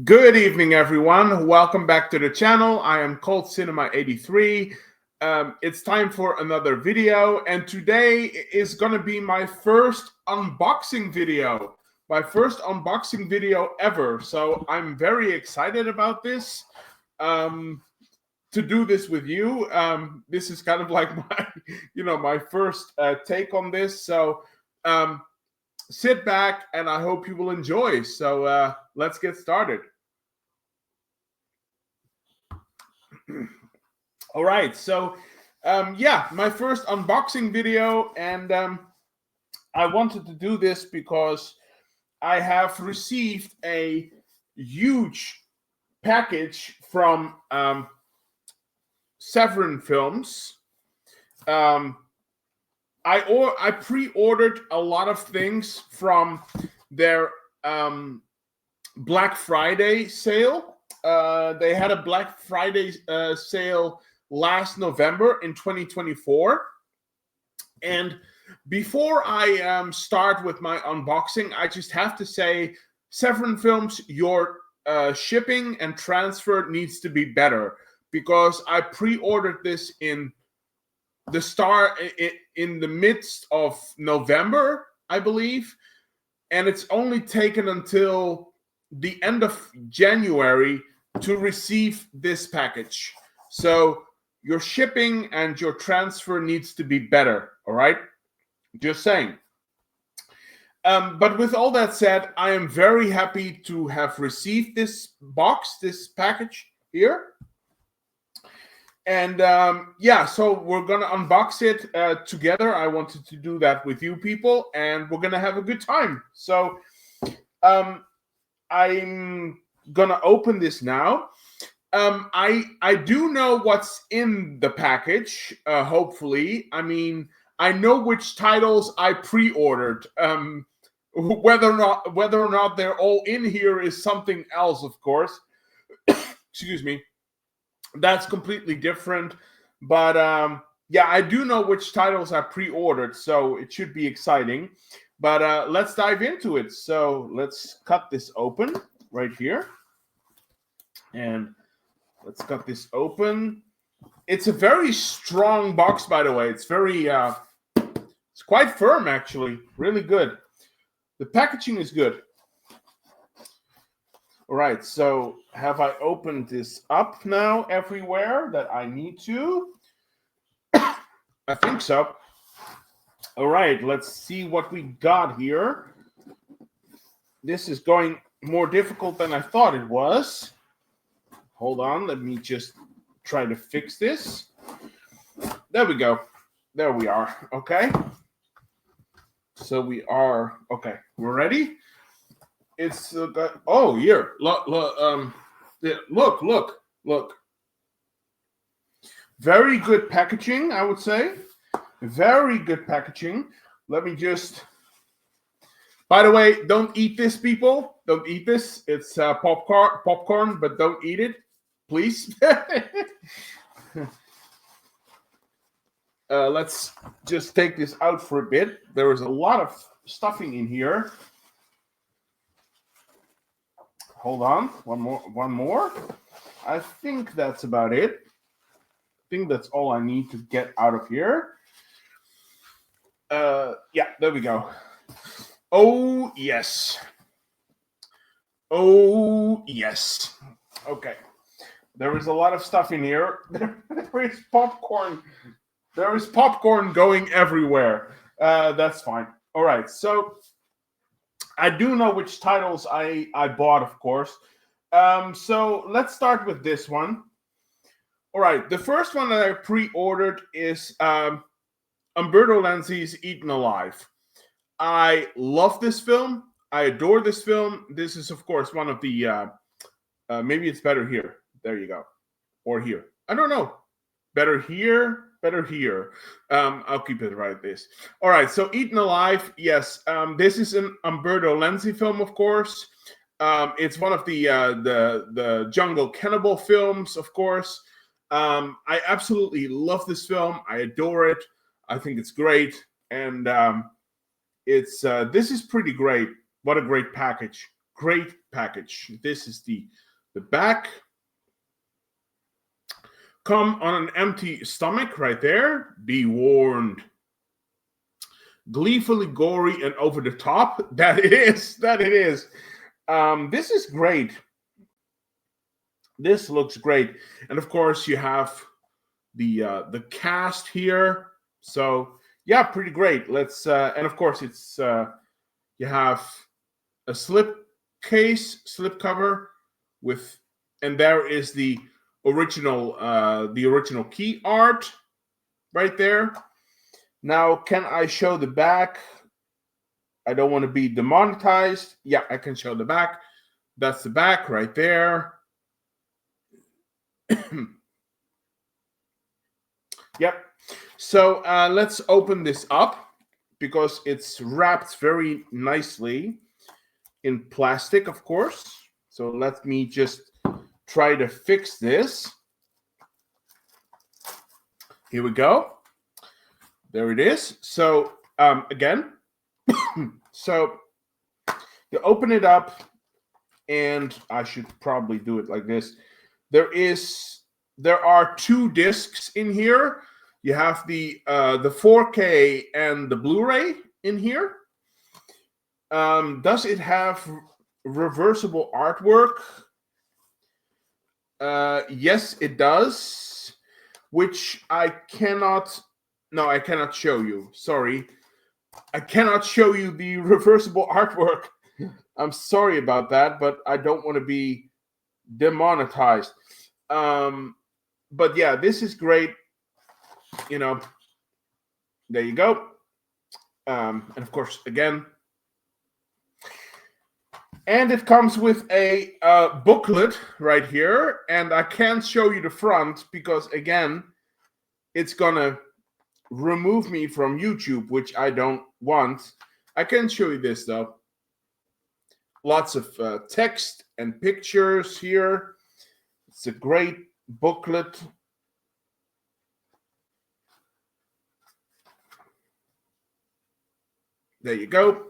Good evening, everyone. Welcome back to the channel. I am Cold Cinema 83. It's time for another video, and today is going to be my first unboxing video. My first unboxing video ever. So I'm very excited about this. To do this with you. This is kind of like my first take on this. So sit back, and I hope you will enjoy. So let's get started. All right, so my first unboxing video, and I wanted to do this because I have received a huge package from Severin Films. I pre-ordered a lot of things from their Black Friday sale. They had a Black Friday sale last November in 2024. And before I start with my unboxing, I just have to say, Severin Films, your shipping and transfer needs to be better, because I pre-ordered this in the midst of November, I believe, and it's only taken until the end of January to receive this package. So your shipping and your transfer needs to be better, all right? Just saying. But with all that said, I am very happy to have received this package here. And so we're going to unbox it together. I wanted to do that with you people, and we're going to have a good time. So I'm going to open this now. I do know what's in the package, hopefully. I mean, I know which titles I pre-ordered. Whether or not they're all in here is something else, of course. Excuse me. That's completely different. But I do know which titles I pre-ordered, so it should be exciting. But let's dive into it. So let's cut this open right here. And let's cut this open. It's a very strong box, by the way. It's very, it's quite firm, actually. Really good. The packaging is good. All right, so have I opened this up now everywhere that I need to? I think so. All right, let's see what we got here. This is going more difficult than I thought it was. Hold on, let me just try to fix this. There we go. There we are. Okay. So we are, okay, we're ready. It's here. Look. Very good packaging, I would say. Very good packaging. Let me just. By the way, don't eat this, people. Don't eat this. It's popcorn, but don't eat it, please. Let's just take this out for a bit. There is a lot of stuffing in here. Hold on, one more. I think that's about it. I think that's all I need to get out of here. There we go. Oh, yes. Oh, yes. Okay. There is a lot of stuff in here. There is popcorn. There is popcorn going everywhere. That's fine. All right, so I do know which titles I bought, of course. So let's start with this one. All right, the first one that I pre-ordered is Umberto Lenzi's Eaten Alive. I love this film. I adore this film. This is, of course, one of the, maybe it's better here. There you go. Or here. I don't know. Better here. I'll keep it right this. All right, so Eaten Alive, yes. This is an Umberto Lenzi film, of course. It's one of the Jungle Cannibal films, of course. I absolutely love this film. I adore it. I think it's great, and this is pretty great. What a great package! great package. This is the back. Come on an empty stomach right there. Be warned. Gleefully gory and over the top. That it is. This is great. This looks great. And of course you have the cast here. So yeah, pretty great. Let's and of course it's you have a slip cover with, and there is the original key art right there. Now, can I show the back? I don't want to be demonetized. Yeah, I can show the back. That's the back right there. Yep. So let's open this up because it's wrapped very nicely in plastic, of course. So let me just try to fix this. Here we go. There it is. So again, so you open it up, and I should probably do it like this. There are 2 discs in here. You have the 4K and the Blu-ray in here. Does it have reversible artwork? Yes, it does, which I cannot show you. Sorry. I cannot show you the reversible artwork. I'm sorry about that, but I don't want to be demonetized. But yeah, this is great. You know, there you go. And of course, again, and it comes with a booklet right here, and I can't show you the front because, again, it's gonna remove me from YouTube, which I don't want. I can show you this though. Lots of text and pictures here. It's a great booklet. There you go.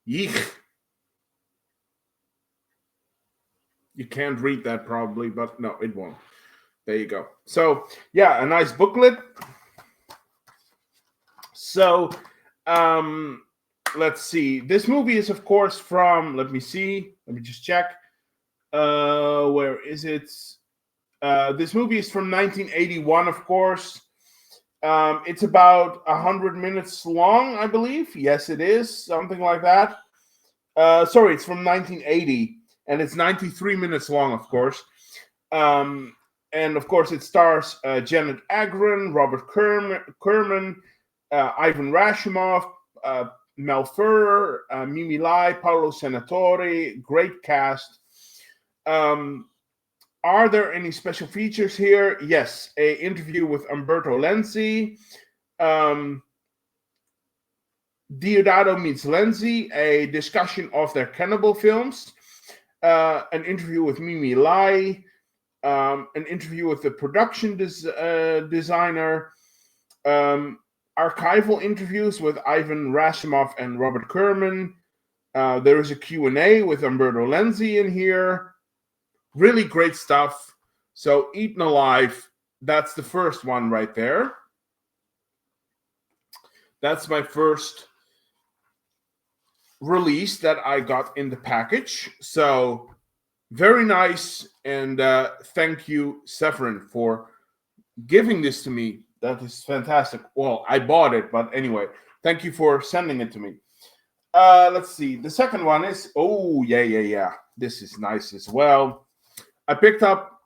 Yeek. You can't read that probably, but no, it won't. There you go. So yeah, a nice booklet. So let's see. This movie is, of course, from, let me see. Let me just check. Where is it? This movie is from 1981, of course. It's about 100 minutes long, I believe. Yes, it is. Something like that. Sorry, it's from 1980, and it's 93 minutes long, of course. And of course, it stars Janet Agron, Robert Kerman, Ivan Rashomov, Mel Ferrer, Mimi Lai, Paolo Senatore. Great cast. Are there any special features here? Yes, an interview with Umberto Lenzi. Deodato meets Lenzi, a discussion of their cannibal films. An interview with Mimi Lai. An interview with the production designer. Archival interviews with Ivan Rashomov and Robert Kerman. There is a Q&A with Umberto Lenzi in here. Really great stuff. So Eaten Alive, that's the first one right there. That's my first release that I got in the package. So very nice. And thank you, Severin, for giving this to me. That is fantastic. Well, I bought it, but anyway, thank you for sending it to me. Let's see. The second one is, oh, yeah. This is nice as well. I picked up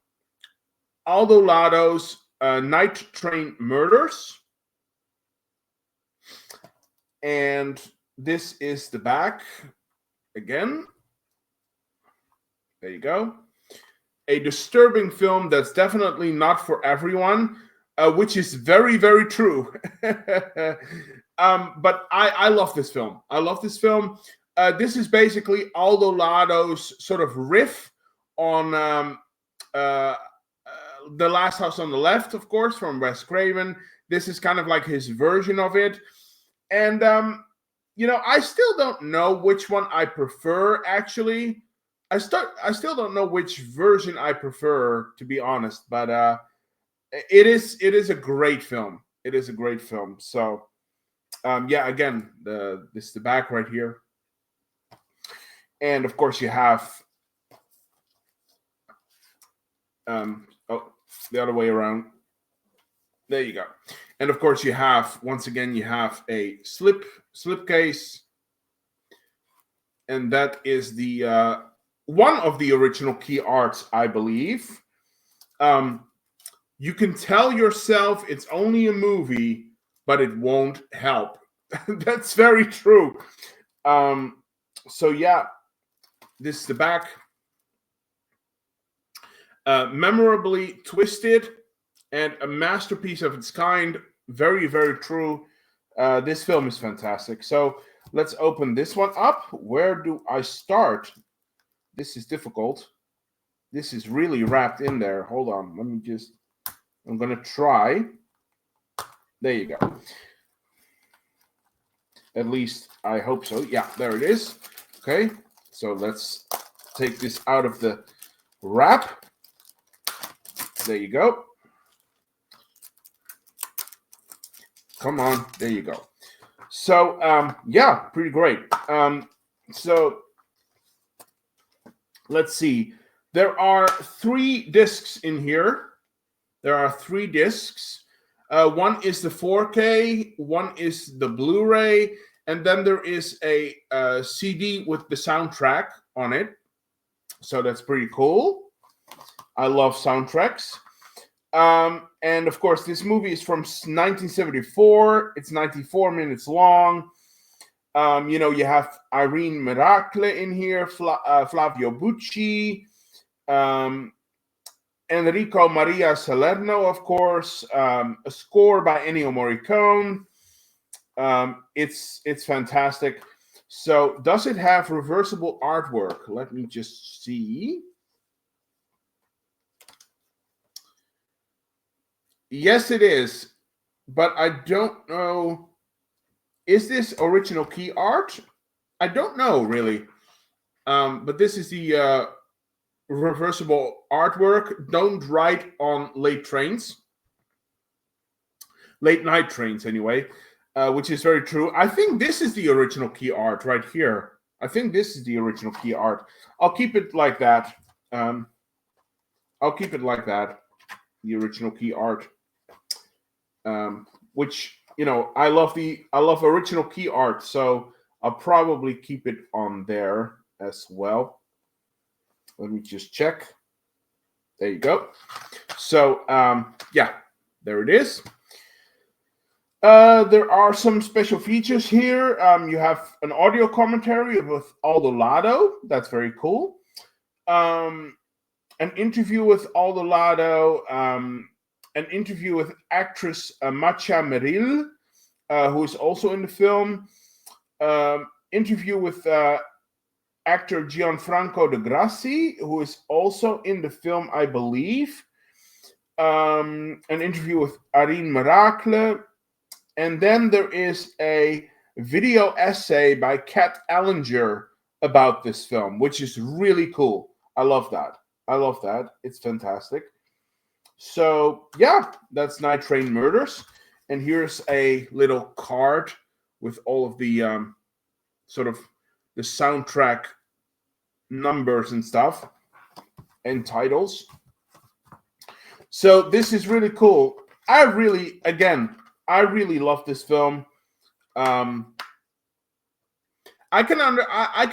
Aldo Lado's Night Train Murders. And this is the back again. There you go. A disturbing film that's definitely not for everyone, which is very, very true. But I love this film. This is basically Aldo Lado's sort of riff on The Last House on the Left, of course, from Wes Craven. This is kind of like his version of it. And I still don't know which one I prefer. Actually, I still don't know which version I prefer, to be honest. But it is a great film. It is a great film. So yeah, again, this is the back right here, and of course you have oh, the other way around. There you go. And of course you have, once again, you have a slip case, and that is the one of the original key arts, I believe. You can tell yourself it's only a movie, but it won't help. That's very true. So yeah, this is the back. Memorably twisted and a masterpiece of its kind. Very, very true. This film is fantastic. So let's open this one up. Where do I start? This is difficult. This is really wrapped in there. Hold on. I'm going to try. There you go. At least I hope so. Yeah, there it is. Okay. So let's take this out of the wrap. There you go. Come on, there you go. So yeah, pretty great. So let's see. There are 3 discs in here. There are 3 discs. One is the 4K, one is the Blu-ray, and then there is a CD with the soundtrack on it. So that's pretty cool. I love soundtracks. And of course, this movie is from 1974. It's 94 minutes long. You have Irene Miracle in here, Flavio Bucci, Enrico Maria Salerno, of course, a score by Ennio Morricone. It's fantastic. So, does it have reversible artwork? Let me just see. Yes, it is, but I don't know. Is this original key art? I don't know, really. But this is the reversible artwork. Don't write on late night trains, anyway, which is very true. I think this is the original key art right here. I think this is the original key art. I'll keep it like that. I'll keep it like that. The original key art. Which I love original key art, so I'll probably keep it on there as well. Let me just check. There you go. So yeah, there it is. There are some special features here. You have an audio commentary with Aldo Lado. That's very cool. An interview with Aldo Lado. An interview with actress Macha Merrill, who is also in the film. Interview with actor Gianfranco De Grassi, who is also in the film, I believe. An interview with Irene Miracle. And then there is a video essay by Kat Ellinger about this film, which is really cool. I love that. It's fantastic. So yeah, that's Night Train Murders, and here's a little card with all of the sort of the soundtrack numbers and stuff and titles. So this is really cool. I really love this film. I can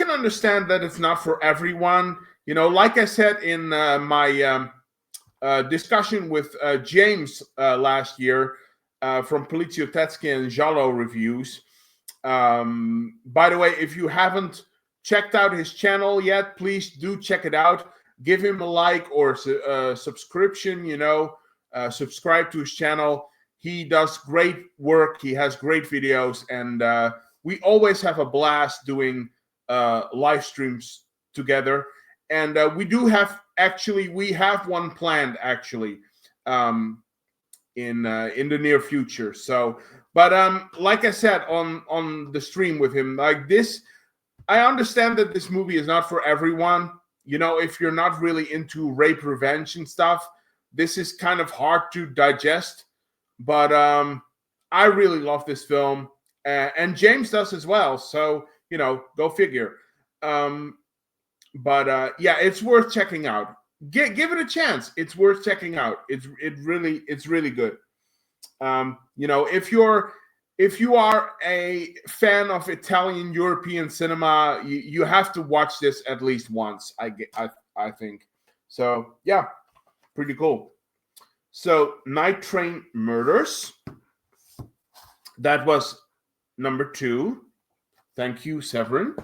understand that it's not for everyone. Like I said in my discussion with James last year from Polizio Tetsky and Giallo Reviews. By the way, if you haven't checked out his channel yet, please do check it out. Give him a like or a subscription, subscribe to his channel. He does great work. He has great videos, and we always have a blast doing live streams together. And we have one planned in the near future. So But like I said on the stream with him, like this, I understand that this movie is not for everyone. You know, if you're not really into rape revenge and stuff, this is kind of hard to digest. But I really love this film, and James does as well. So you know, go figure. Um, but yeah, it's worth checking out. Give it a chance. It's worth checking out. It's really good. You know, if you are a fan of Italian European cinema, you have to watch this at least once. I think so. Yeah, pretty cool. So, Night Train Murders. That was number 2. Thank you, Severin.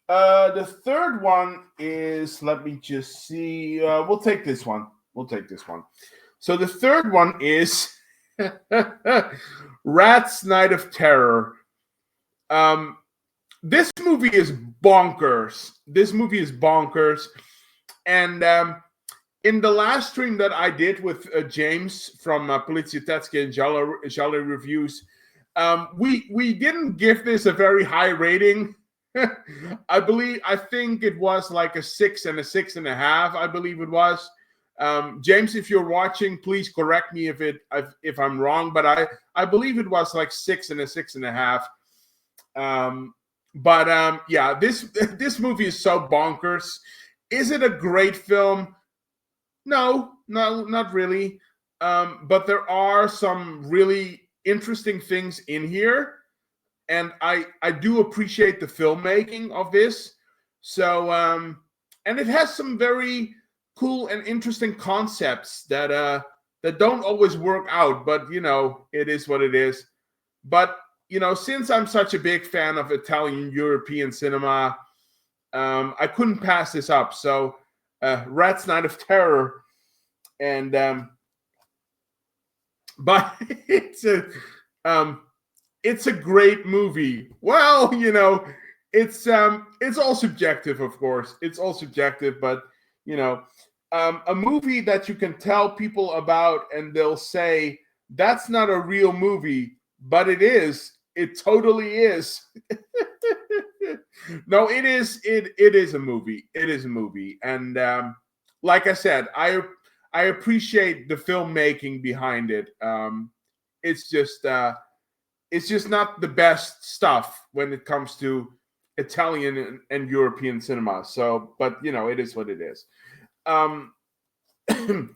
The third one is, let me just see. We'll take this one. So the third one is Rat's Night of Terror. This movie is bonkers. And in the last stream that I did with James from Poliziotteschi and Jolly Reviews, we didn't give this a very high rating. I think it was like a 6 and a 6.5. I believe it was. James, if you're watching, please correct me if I'm wrong, but I believe it was like 6 and a 6.5. Yeah, this movie is so bonkers. Is it a great film? No, not really. But there are some really interesting things in here, and I do appreciate the filmmaking of this. So and it has some very cool and interesting concepts that don't always work out, but you know, it is what it is. But you know, since I'm such a big fan of Italian European cinema, I couldn't pass this up. So Rat's Night of Terror, and but it's a great movie. Well, you know, it's all subjective, of course. It's all subjective, but you know, a movie that you can tell people about and they'll say that's not a real movie, but it is. It totally is. No, it is. It is a movie. It is a movie, and like I said, I appreciate the filmmaking behind it. It's just not the best stuff when it comes to Italian and European cinema. So, but you know, it is what it is.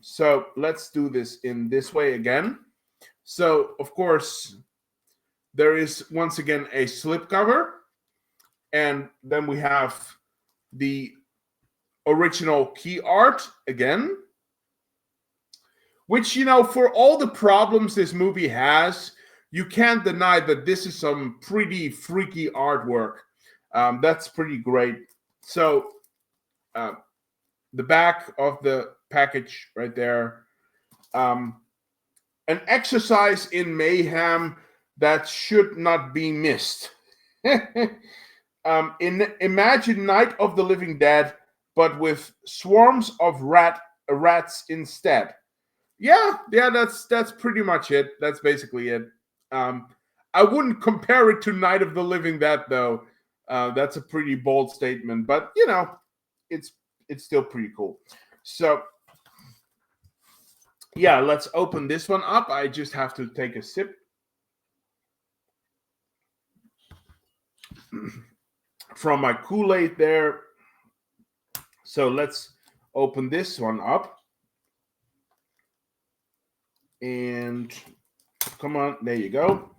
So let's do this in this way again. So, of course, there is once again a slipcover, and then we have the original key art again, which, you know, for all the problems this movie has, you can't deny that this is some pretty freaky artwork. That's pretty great. So, the back of the package right there. An exercise in mayhem that should not be missed. Imagine Night of the Living Dead, but with swarms of rats instead. Yeah, that's pretty much it. That's basically it. I wouldn't compare it to Night of the Living Dead, though. That's a pretty bold statement, but you know, it's still pretty cool. So, yeah, let's open this one up. I just have to take a sip from my Kool-Aid there. So let's open this one up. And come on, there you go.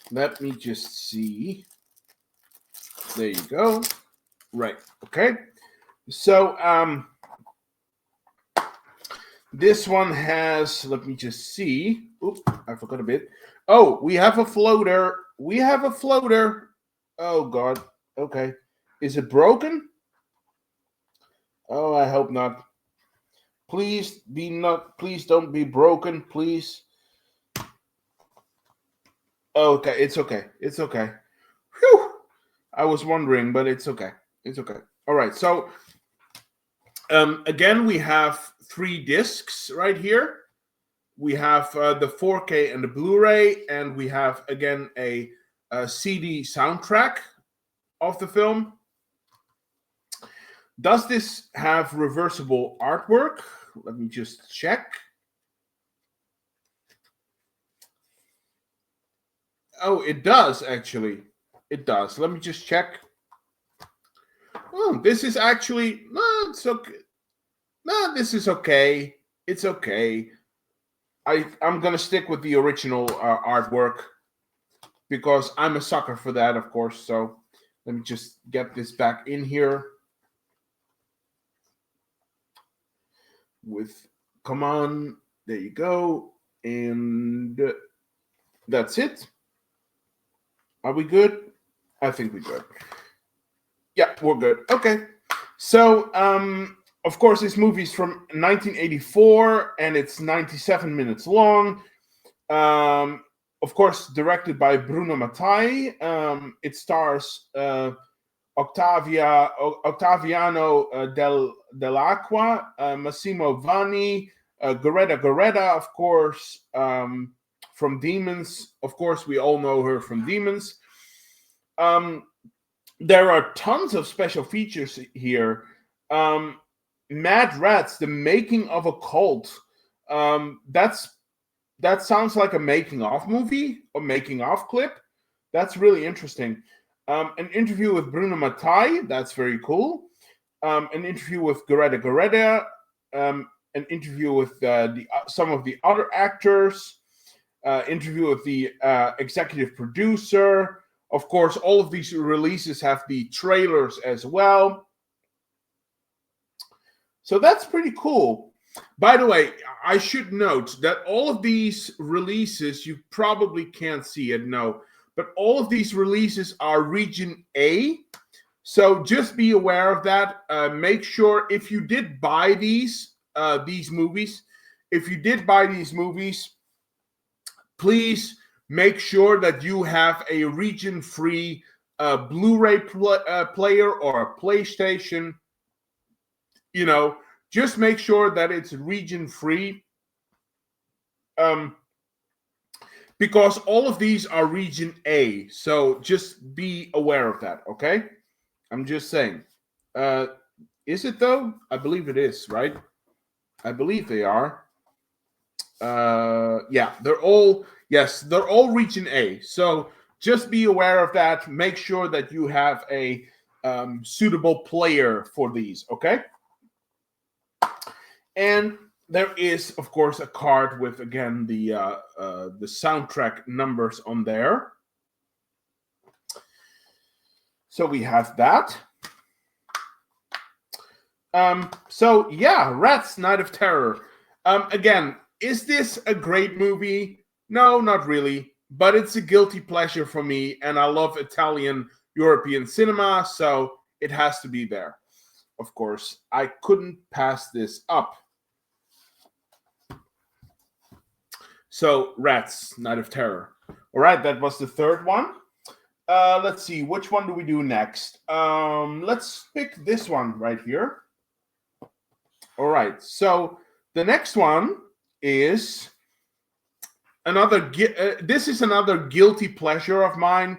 Let me just see. There you go. Right. Okay. So this one has, let me just see. Oops, I forgot a bit. Oh, we have a floater. Oh God. Okay. Is it broken? Oh, I hope not. Please don't be broken, please. Okay, it's okay. Whew. I was wondering, but it's okay. All right, so Again, we have 3 discs right here. We have the 4K and the Blu-ray, and we have again a CD soundtrack of the film. Does this have reversible artwork? Let me just check. Oh, it does actually. It does. Let me just check. Oh, this is actually no. It's okay. No, this is okay. It's okay. I'm gonna stick with the original artwork because I'm a sucker for that, of course. So let me just get this back in here. Come on, there you go, and that's it. Are we good? I think we're good. Yeah, we're good. Okay. So, of course, this movie is from 1984 and it's 97 minutes long. Of course, directed by Bruno Mattei. It stars Ottaviano Dell'Acqua, Massimo Vanni, Goretta, of course, from Demons. Of course, we all know her from Demons. There are tons of special features here. Mad Rats, the making of a cult. That sounds like a making of movie or making of clip. That's really interesting. An interview with Bruno Mattei. That's very cool. An interview with Goretta. An interview with some of the other actors. Interview with the executive producer. Of course, all of these releases have the trailers as well. So that's pretty cool. By the way, I should note that all of these releases, you probably can't see it, no, but all of these releases are region A. So just be aware of that. Make sure if you did buy these movies, please make sure that you have a region-free Blu-ray player or a PlayStation. Just make sure that it's region-free. Because all of these are region A. So just be aware of that, okay? I'm just saying. Is it though? I believe it is, right? I believe they are. Yeah, they're all region A. So just be aware of that. Make sure that you have a suitable player for these, okay? And there is, of course, a card with, again, the soundtrack numbers on there. So we have that. So yeah, Rats, Night of Terror. Again, is this a great movie? No, not really. But it's a guilty pleasure for me, and I love Italian European cinema, so it has to be there. Of course, I couldn't pass this up. So, Rats, Night of Terror. All right, that was the third one. Let's see, which one do we do next? Let's pick this one right here. All right, so the next one is this is another guilty pleasure of mine,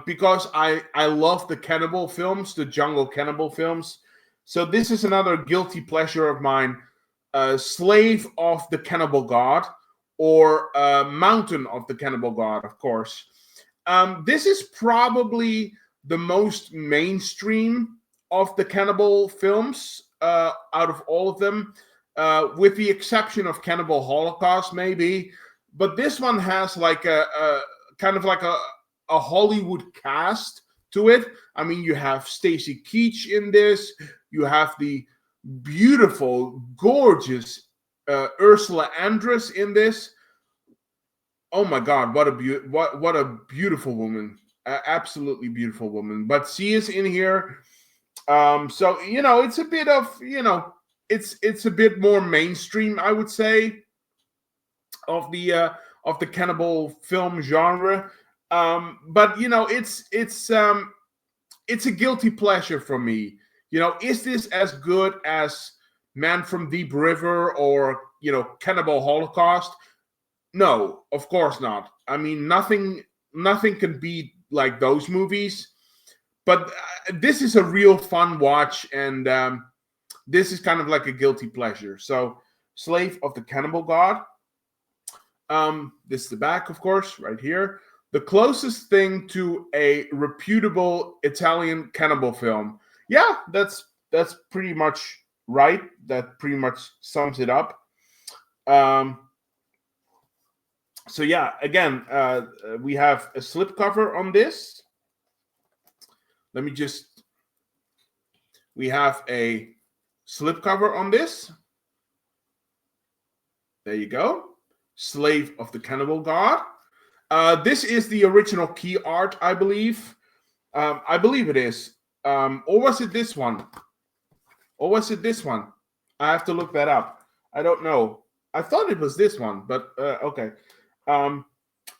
because I love the cannibal films, the jungle cannibal films. So this is another guilty pleasure of mine, Slave of the Cannibal God, or Mountain of the Cannibal God, of course. This is probably the most mainstream of the cannibal films out of all of them, with the exception of Cannibal Holocaust, maybe. But this one has like a kind of like a Hollywood cast to it. I mean, you have Stacy Keach in this. You have the beautiful, gorgeous Ursula Andress in this. Oh my God, what a beautiful woman! Absolutely beautiful woman. But she is in here, so it's a bit of it's a bit more mainstream, I would say, of the cannibal film genre. But it's a guilty pleasure for me Is this as good as Man from Deep River or Cannibal Holocaust? No, of course not. I mean, nothing can beat like those movies. But this is a real fun watch, and this is kind of like a guilty pleasure. So, Slave of the Cannibal God. This is the back, of course, right here. The closest thing to a reputable Italian cannibal film. Yeah, that's pretty much right. That pretty much sums it up. So yeah, again, we have a slipcover on this. We have a slipcover on this. There you go. Slave of the Cannibal God. This is the original key art, I believe. I believe it is. Or was it this one? I have to look that up. I don't know. I thought it was this one, but okay.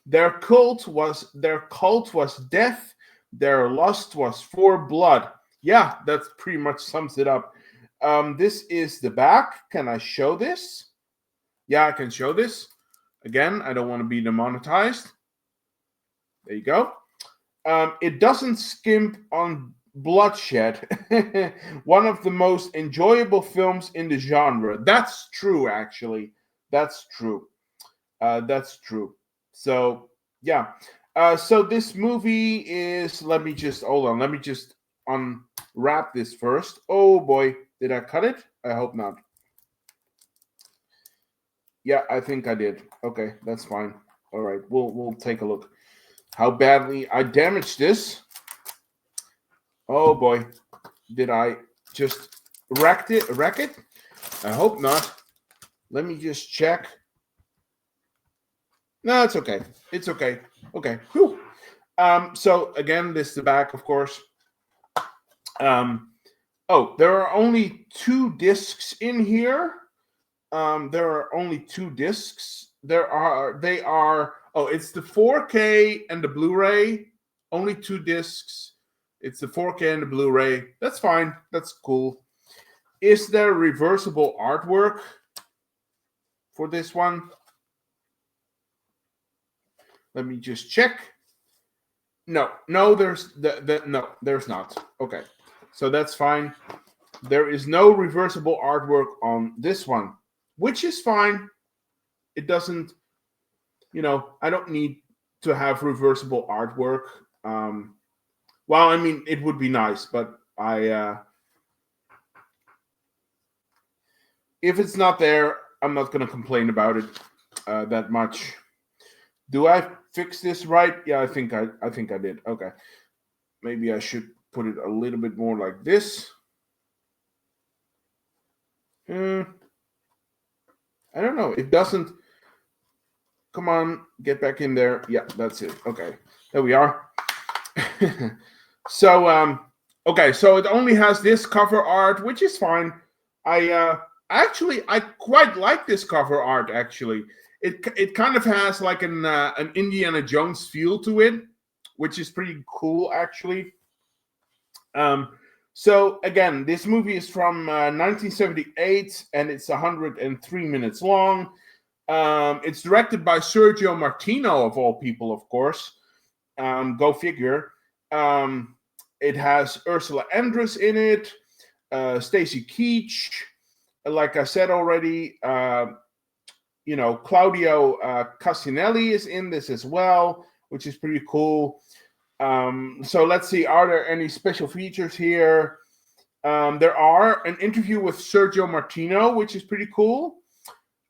Their cult was death. Their lust was for blood. Yeah, that pretty much sums it up. This is the back. Can I show this? Yeah, I can show this. Again, I don't want to be demonetized. There you go. It doesn't skimp on bloodshed. One of the most enjoyable films in the genre. That's true, actually. That's true. So, yeah. So this movie is, let me just unwrap this first. Oh boy, did I cut it? I hope not. Yeah, I think I did. Okay, that's fine. All right, we'll take a look. How badly I damaged this. Oh boy, did I just wreck it? I hope not. Let me just check. No, it's okay. It's okay. Okay. Whew. So again, this is the back, of course. There are only 2 discs in here. There are only 2 discs. It's the 4K and the Blu-ray. Only 2 discs. It's the 4K and the Blu-ray. That's fine. That's cool. Is there reversible artwork for this one? Let me just check. No, there's no, there's not. Okay, so that's fine. There is no reversible artwork on this one, which is fine. It doesn't, I don't need to have reversible artwork. Well, I mean, it would be nice, but if it's not there, I'm not going to complain about it that much. Do I fix this right? Yeah, I think I did. Okay. Maybe I should put it a little bit more like this. I don't know. It doesn't. Come on, get back in there. Yeah, that's it. Okay. There we are. So, okay, so it only has this cover art, which is fine. I quite like this cover art, actually. It kind of has like an Indiana Jones feel to it, which is pretty cool, actually. So again, this movie is from 1978, and it's 103 minutes long. It's directed by Sergio Martino, of all people, of course. Go figure. It has Ursula Andress in it, Stacy Keach, like I said already. Claudio Cassinelli is in this as well, which is pretty cool. So let's see, are there any special features here? There are an interview with Sergio Martino, which is pretty cool.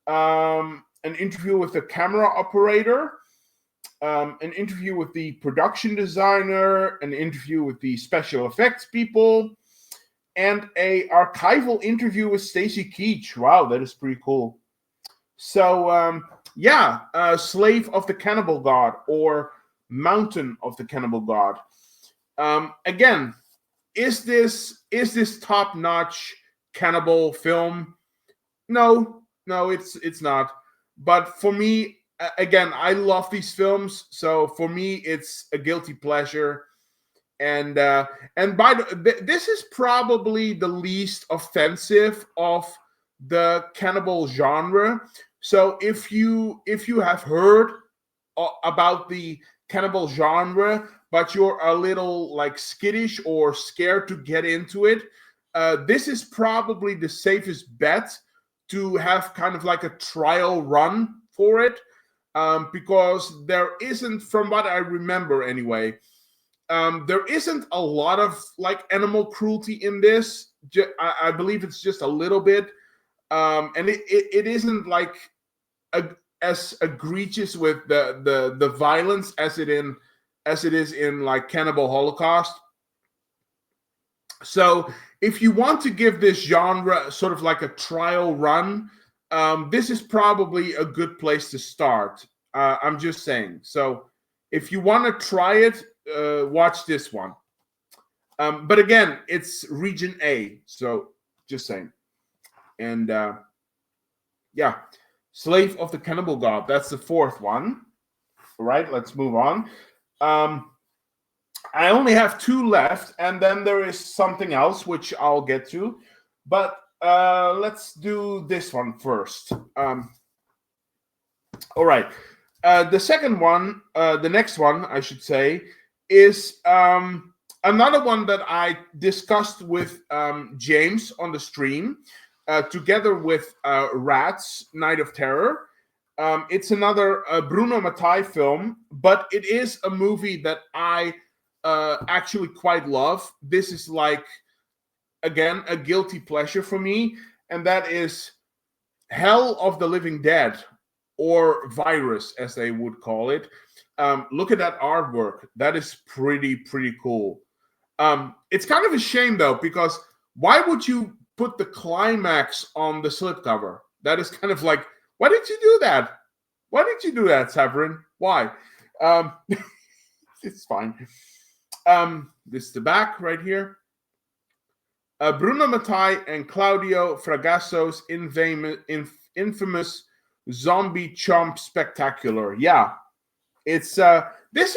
An interview with the camera operator. An interview with the production designer, an interview with the special effects people, and a archival interview with Stacy Keach. Wow, that is pretty cool. So, Slave of the Cannibal God, or Mountain of the Cannibal God. Again, is this top-notch cannibal film? No, it's not. But for me, again, I love these films, so for me, it's a guilty pleasure. And by this is probably the least offensive of the cannibal genre. So if you have heard about the cannibal genre, but you're a little like skittish or scared to get into it, this is probably the safest bet to have kind of like a trial run for it, because there isn't, from what I remember anyway, there isn't a lot of like animal cruelty in this. I believe it's just a little bit, and it isn't like as egregious with the violence as it is in like Cannibal Holocaust. So if you want to give this genre sort of like a trial run, this is probably a good place to start. I'm just saying. So if you want to try it, watch this one. But again, it's region A, so just saying. And yeah, Slave of the Cannibal God. That's the fourth one. All right, let's move on. I only have two left, and then there is something else which I'll get to. But let's do this one first. All right. The second one, the next one, I should say, is another one that I discussed with James on the stream, together with Rats, Night of Terror. It's another Bruno Mattei film, but it is a movie that I actually quite love. This is like, again, a guilty pleasure for me, and that is Hell of the Living Dead, or Virus, as they would call it. Look at that artwork. That is pretty cool. It's kind of a shame, though, because why would you put the climax on the slipcover? That is kind of like, why did you do that? Why did you do that, Severin? Why? It's fine. This is the back right here. Bruno Mattei and Claudio Fragasso's infamous zombie chomp spectacular. Yeah, it's this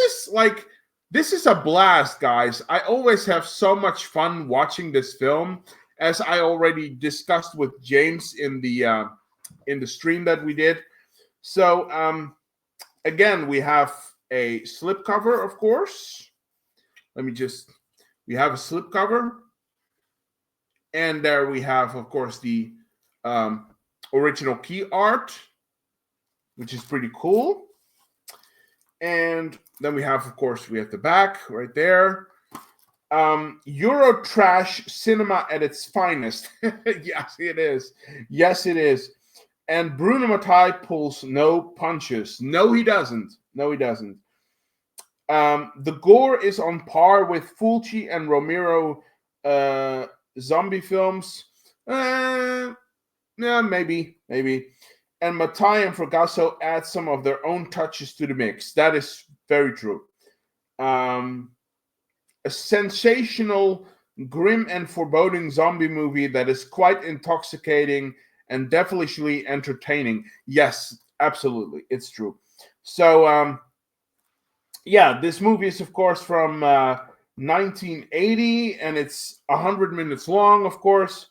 is a blast, guys. I always have so much fun watching this film, as I already discussed with James in the stream that we did. So again, we have a slipcover, of course. We have a slipcover, and there we have, of course, the original key art, which is pretty cool. And then we have, of course, we have the back right there. Euro trash cinema at its finest. Yes, it is. Yes, it is. And Bruno Mattei pulls no punches. No, he doesn't. No, he doesn't. The gore is on par with Fulci and Romero zombie films. Yeah, maybe. And Mattei and Fragasso add some of their own touches to the mix. That is very true. A sensational, grim, and foreboding zombie movie that is quite intoxicating and devilishly entertaining. Yes, absolutely. It's true. So, yeah, this movie is, of course, from 1980, and it's 100 minutes long, of course.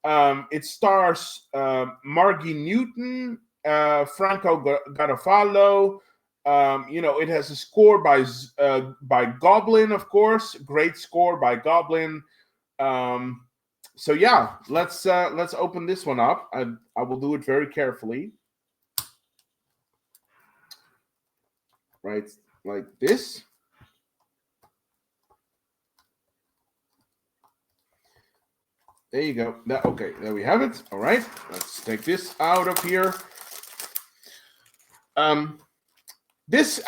It stars Margie Newton, Franco Garofalo. It has a score by Goblin, of course. Great score by Goblin. So yeah, let's open this one up. I will do it very carefully. Right, like this. There you go. Okay, there we have it. All right, let's take this out of here. This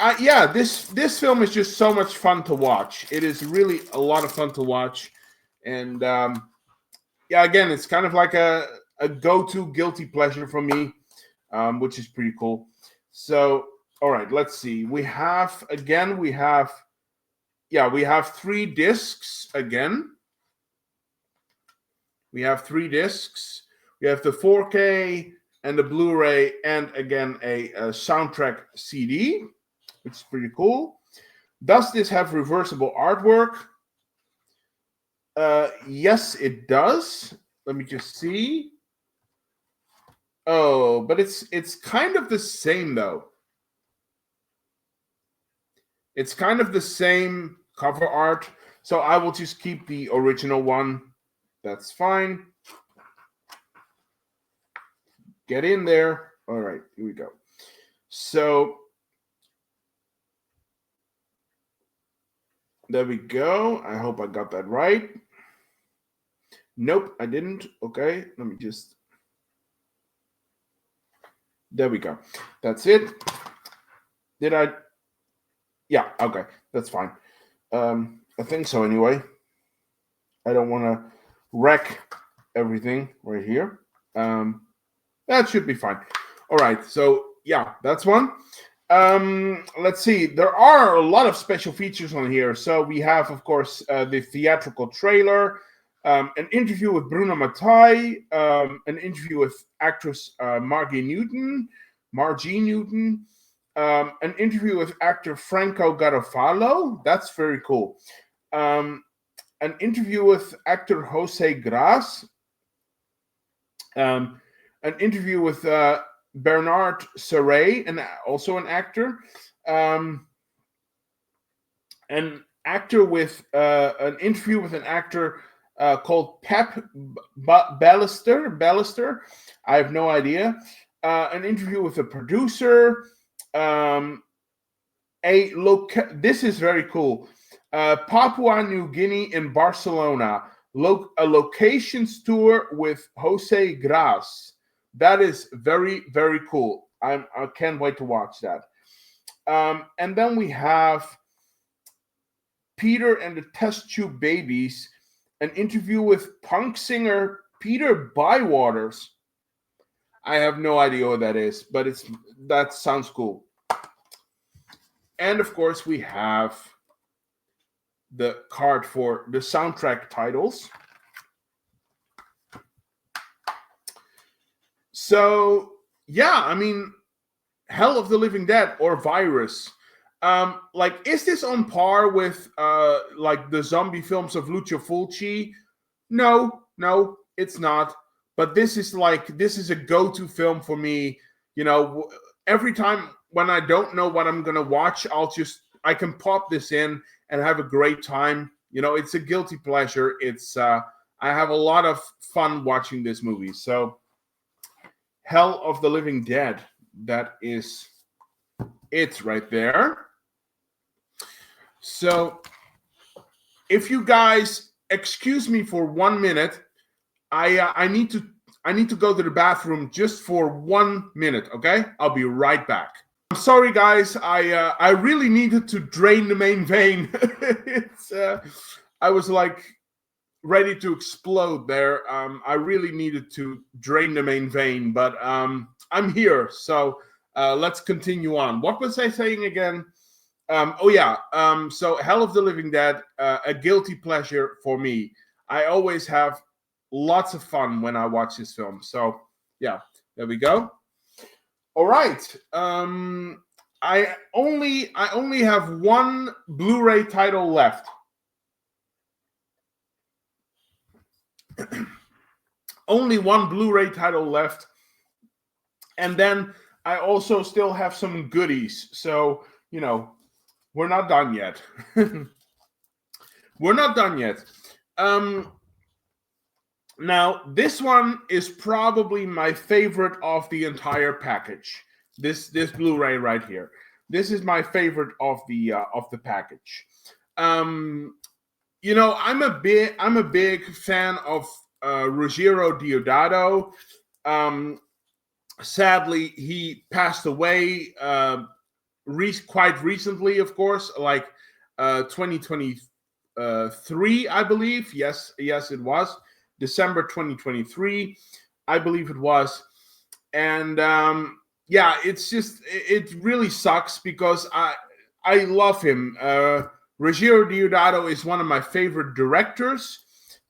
film is just so much fun to watch. It is really a lot of fun to watch, and again, it's kind of like a go-to guilty pleasure for me, which is pretty cool. So, all right, let's see. We have 3 discs again. We have 3 discs. We have the 4K and the Blu-ray, and again a soundtrack CD, which is pretty cool. Does this have reversible artwork? Yes, it does. Let me just see. Oh, but it's kind of the same though. It's kind of the same cover art. So I will just keep the original one. That's fine. Get in there. All right, here we go. So there we go. I hope I got that right. Nope, I didn't. Okay, let me just. There we go. That's it. Did I? Yeah, okay, that's fine. I think so anyway. I don't want to wreck everything right here. That should be fine. All right, so yeah, that's one. Let's see. There are a lot of special features on here. So we have, of course, the theatrical trailer, an interview with Bruno Mattei, an interview with actress Margie Newton, an interview with actor Franco Garofalo. That's very cool. An interview with actor Jose Gras. An interview with Bernard Saray, and also an actor. An actor with an interview with an actor called Pep Ballister. I have no idea. An interview with a producer. This is very cool. Papua New Guinea in Barcelona. A locations tour with Jose Gras. That is very, very cool. I can't wait to watch that. And then we have Peter and the Test Tube Babies, an interview with punk singer Peter Bywaters. I have no idea what that is, but that sounds cool. And of course, we have the card for the soundtrack titles. So yeah, I mean, Hell of the Living Dead or Virus. Like, is this on par with like the zombie films of Lucio Fulci? No, it's not. But this is a go-to film for me. You know, every time when I don't know what I'm gonna watch, I can pop this in and have a great time. You know, it's a guilty pleasure. I have a lot of fun watching this movie. So, Hell of the Living Dead. That is it right there. So, if you guys excuse me for 1 minute, I need to go to the bathroom just for 1 minute. Okay, I'll be right back. I'm sorry, guys. I really needed to drain the main vein. I was like ready to explode there. I really needed to drain the main vein, but I'm here. So let's continue on. What was I saying again? So Hell of the Living Dead, a guilty pleasure for me. I always have lots of fun when I watch this film. So yeah, there we go. All right. I only have one Blu-ray title left. Only one Blu-ray title left. And then I also still have some goodies. So, you know, we're not done yet. We're not done yet. Now, this one is probably my favorite of the entire package. This Blu-ray right here. This is my favorite of the package. You know, I'm a big fan of Ruggiero Deodato. Sadly, he passed away quite recently, of course, like 2023, I believe. Yes, it was December 2023, I believe it was. And yeah, it really sucks because I love him. Ruggiero Deodato is one of my favorite directors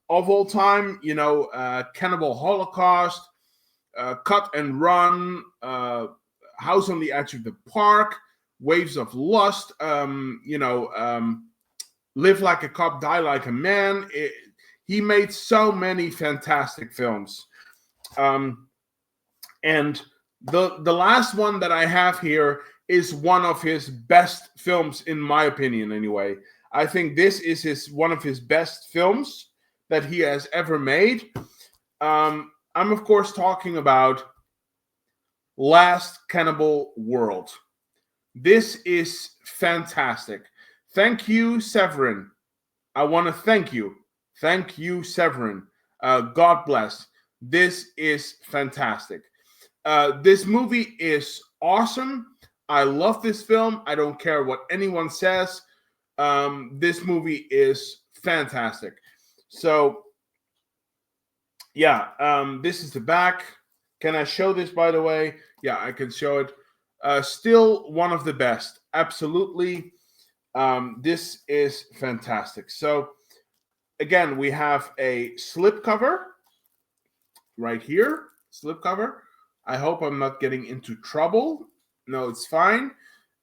of all time. You know, Cannibal Holocaust, Cut and Run, House on the Edge of the Park, Waves of Lust, Live Like a Cop, Die Like a Man. He made so many fantastic films. And the last one that I have here is one of his best films, in my opinion, anyway. I think this is one of his best films that he has ever made. I'm of course talking about Last Cannibal World. This is fantastic. Thank you, Severin. I want to thank you. Thank you, Severin. God bless. This is fantastic. This movie is awesome. I love this film. I don't care what anyone says. This movie is fantastic. So, yeah, this is the back. Can I show this, by the way? Yeah, I can show it. Still one of the best. Absolutely. This is fantastic. So, again, we have a slipcover right here. Slipcover. I hope I'm not getting into trouble. No, it's fine.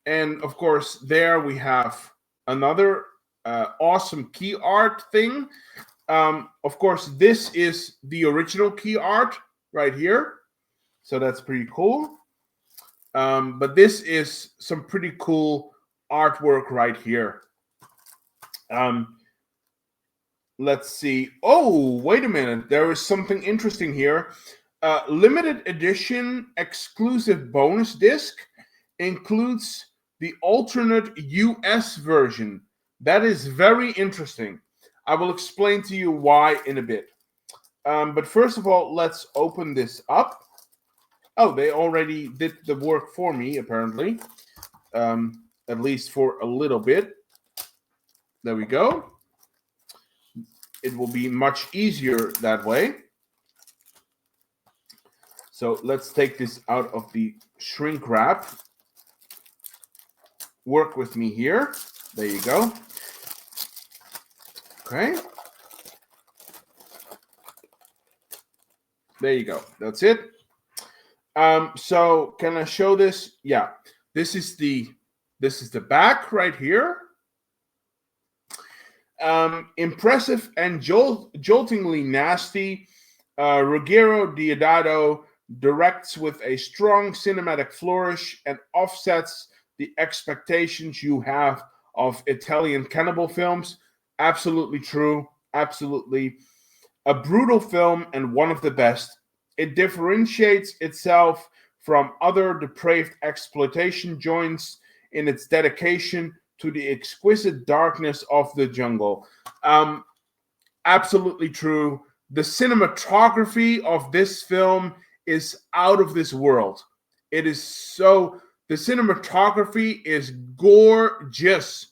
And, of course, there we have another awesome key art thing. Of course, this is the original key art right here. So that's pretty cool. But this is some pretty cool artwork right here. Let's see. Oh, wait a minute. There is something interesting here. Limited edition exclusive bonus disc includes the alternate US version. That is very interesting. I will explain to you why in a bit. But first of all, let's open this up. Oh, they already did the work for me, apparently. At least for a little bit. There we go. It will be much easier that way. So let's take this out of the shrink wrap. Work with me here. There you go. Okay. There you go. That's it. So can I show this? Yeah. This is the back right here. Impressive and joltingly nasty. Ruggero Deodato directs with a strong cinematic flourish and offsets the expectations you have of Italian cannibal films. Absolutely true. Absolutely. A brutal film and one of the best. It differentiates itself from other depraved exploitation joints in its dedication to the exquisite darkness of the jungle. Absolutely true. The cinematography of this film is out of this world. It is so... The cinematography is gorgeous.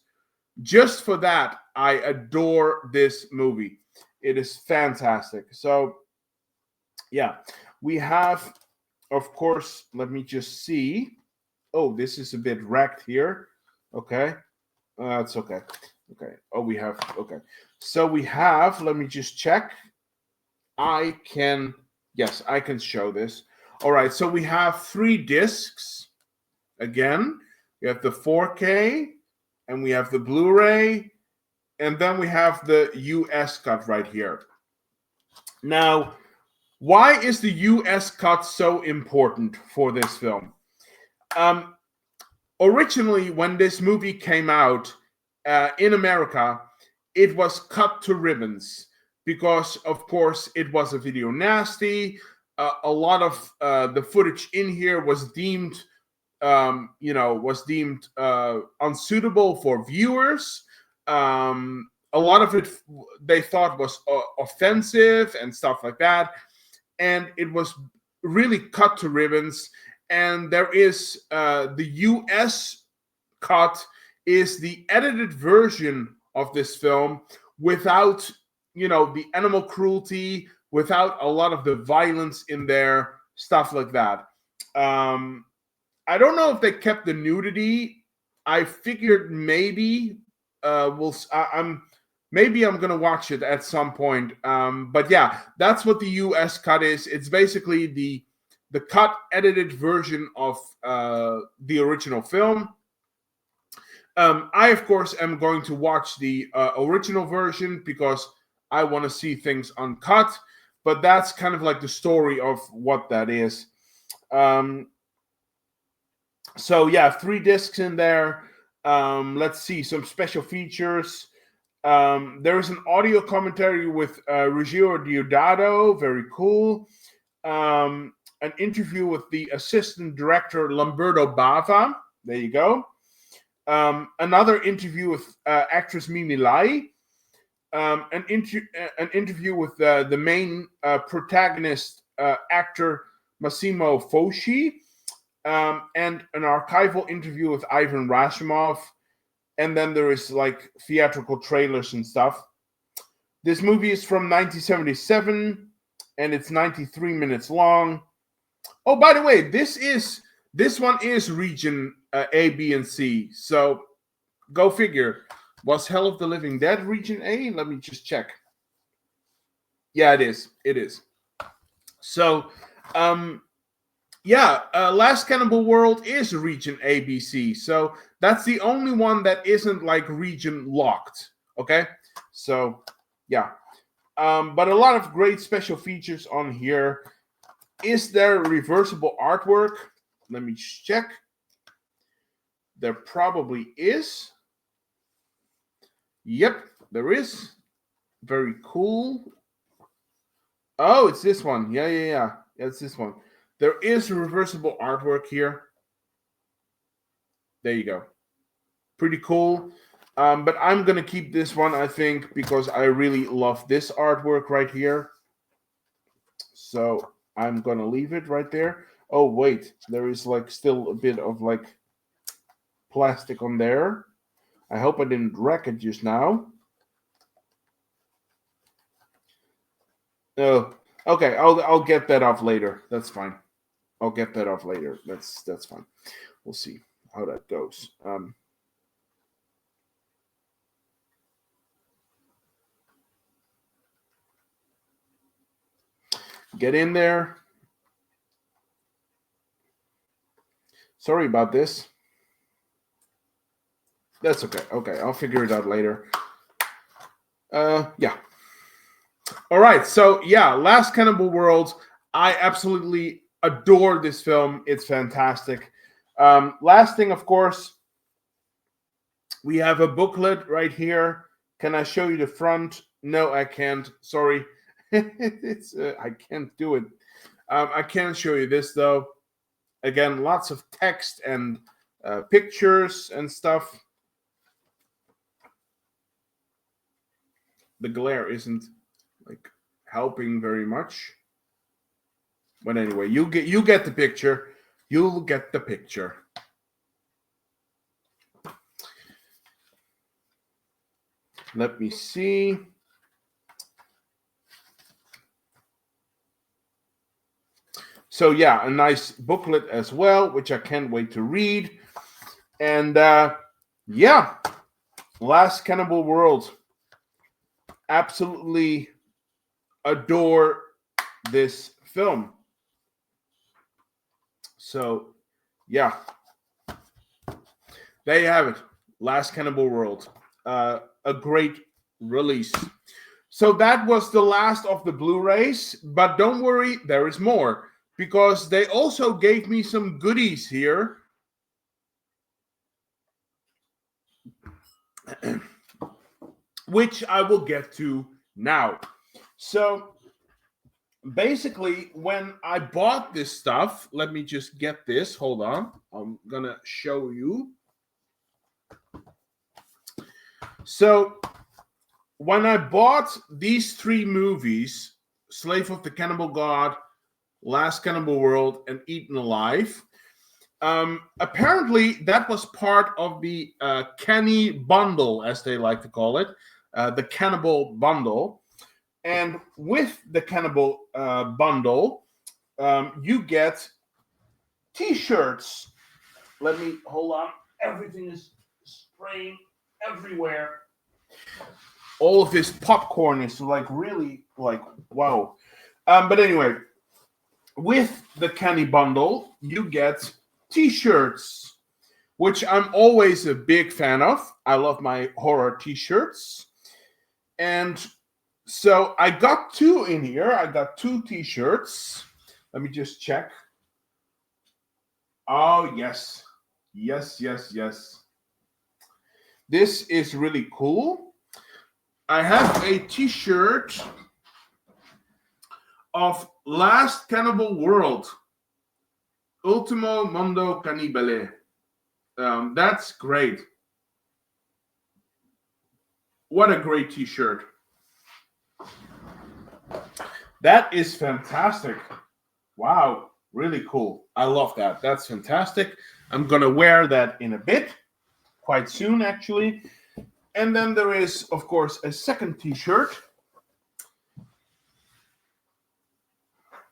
Just for that, I adore this movie. It is fantastic. So, yeah, we have, of course, let me just see. Oh, this is a bit wrecked here. Okay. That's okay. Okay. Oh, we have, okay. So we have, let me just check. Yes, I can show this. All right. So we have 3 discs. Again, we have the 4K, and we have the Blu-ray, and then we have the US cut right here. Now, why is the US cut so important for this film? Originally, when this movie came out in America, it was cut to ribbons because, of course, it was a video nasty. A lot of the footage in here was deemed unsuitable for viewers. A lot of it they thought was offensive and stuff like that, and it was really cut to ribbons. And there is the US cut is the edited version of this film without the animal cruelty, without a lot of the violence in there, stuff like that. I don't know if they kept the nudity. I figured maybe I'm gonna watch it at some point. But yeah, that's what the US cut is. It's basically the cut edited version of the original film. I of course am going to watch the original version because I want to see things uncut. But that's kind of like the story of what that is. So yeah, 3 discs in there. Let's see some special features. There is an audio commentary with Ruggiero Diodato, very cool. An interview with the assistant director Lamberto Bava. There you go. Another interview with actress Mimi Lai. An interview with the main protagonist actor Massimo Foschi. And an archival interview with Ivan Rasimov. And then there is like theatrical trailers and stuff. This movie is from 1977, and it's 93 minutes long. Oh, by the way, this one is region A, B, and C. So go figure. Was Hell of the Living Dead region A? Let me just check. Yeah, it is. It is. So, Last Cannibal World is region ABC. So that's the only one that isn't like region locked. Okay. So yeah. But a lot of great special features on here. Is there reversible artwork? Let me check. There probably is. Yep, there is. Very cool. Oh, it's this one. Yeah. It's this one. There is reversible artwork here. There you go. Pretty cool. But I'm going to keep this one, I think, because I really love this artwork right here. So I'm going to leave it right there. Oh, wait. There is like still a bit of like plastic on there. I hope I didn't wreck it just now. Oh, okay. I'll get that off later. That's fine. I'll get that off later. That's fine. We'll see how that goes. Get in there. Sorry about this. That's okay. Okay, I'll figure it out later. Yeah. All right. So yeah, Last Cannibal World. I absolutely adore this film. It's fantastic. Last thing, of course, we have a booklet right here. Can I show you the front? No, I can't. Sorry. I can't do it. I can show you this though. Again, lots of text and pictures and stuff. The glare isn't like helping very much. But anyway, you get the picture. You'll get the picture. Let me see. So yeah, a nice booklet as well, which I can't wait to read. And yeah, Last Cannibal World. Absolutely adore this film. So yeah, there you have it. Last Cannibal World. A great release. So that was the last of the Blu-rays, but don't worry, there is more, because they also gave me some goodies here. Which I will get to now. So basically, when I bought this stuff, let me just get this. Hold on. I'm going to show you. So when I bought these 3 movies, Slave of the Cannibal God, Last Cannibal World, and Eaten Alive, apparently that was part of the Canny bundle, as they like to call it, the Cannibal bundle. And with the Cannibal bundle, you get t-shirts. Let me, hold on. Everything is spraying everywhere. All of this popcorn is like really like, wow. But anyway, with the Canny bundle, you get t-shirts, which I'm always a big fan of. I love my horror t-shirts. And So I got two in here. I got two t-shirts. Let me just check. Oh, yes. Yes, yes, yes. This is really cool. I have a t-shirt of Last Cannibal World. Ultimo Mondo Cannibale. That's great. What a great t-shirt. That is fantastic. Wow, really cool. I love that. That's fantastic. I'm going to wear that in a bit, quite soon actually. And then there is, of course, a second t-shirt,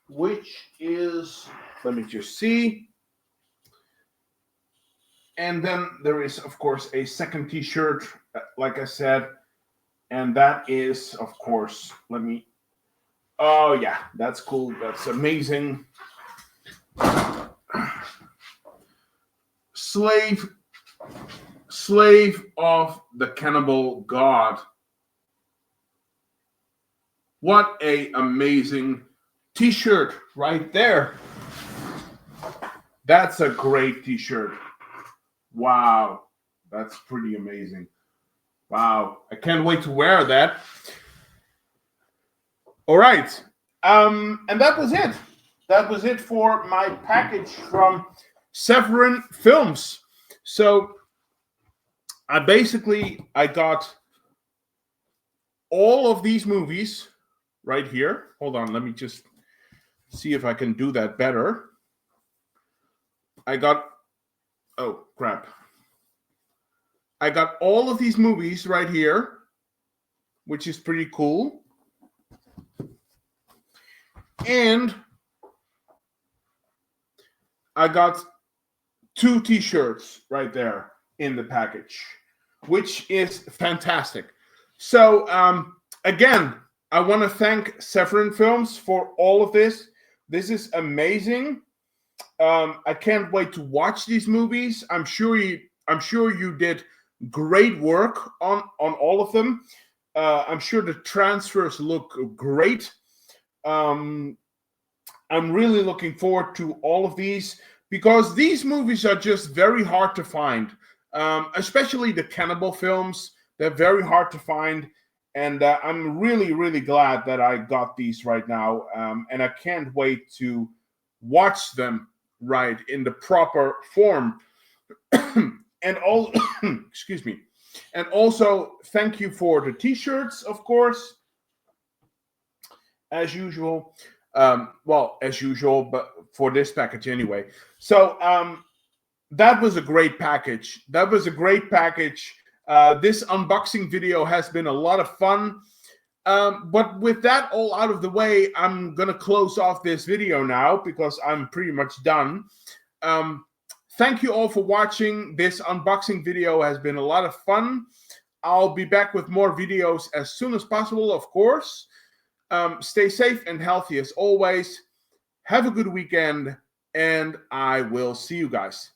which is, let me just see. And then there is, of course, a second t-shirt, like I said, and that is, of course, oh yeah, that's cool. That's amazing. Slave of the Cannibal God. What a amazing t-shirt right there. That's a great t-shirt. Wow, that's pretty amazing. Wow, I can't wait to wear that. All right, and that was it. That was it for my package from Severin Films. So I got all of these movies right here. Hold on, let me just see if I can do that better. Oh crap. I got all of these movies right here, which is pretty cool. And I got two t-shirts right there in the package, which is fantastic. So again, I want to thank Severin Films for all of this. This is amazing. I can't wait to watch these movies. I'm sure you did great work on all of them. I'm sure the transfers look great. I'm really looking forward to all of these because these movies are just very hard to find, especially the cannibal films. They're very hard to find, and I'm really, really glad that I got these right now, and I can't wait to watch them right in the proper form. And all, excuse me, and also thank you for the t-shirts, of course, as usual. Well, as usual, but for this package anyway. So that was a great package. This unboxing video has been a lot of fun. But with that all out of the way, I'm going to close off this video now because I'm pretty much done. Thank you all for watching. This unboxing video has been a lot of fun. I'll be back with more videos as soon as possible, of course. Stay safe and healthy as always. Have a good weekend, and I will see you guys.